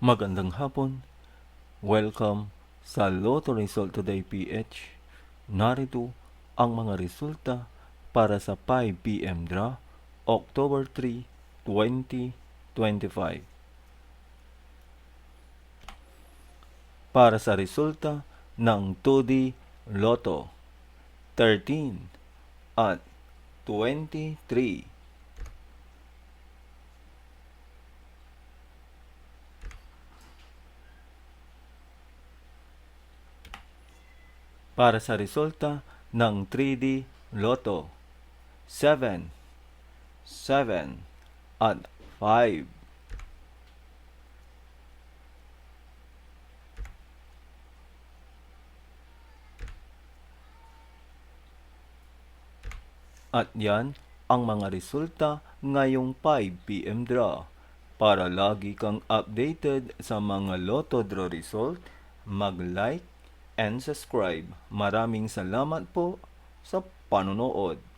Magandang hapon. Welcome sa Lotto Result Today PH. Narito ang mga resulta para sa 5 PM draw, October 3, 2025. Para sa resulta ng 2D Lotto, 13 at 23. Para sa resulta ng 3D Lotto, 7, 7 at 5. At yan ang mga resulta ngayong 5 PM draw. Para lagi kang updated sa mga Lotto draw result, mag-like and subscribe. Maraming salamat po sa panonood.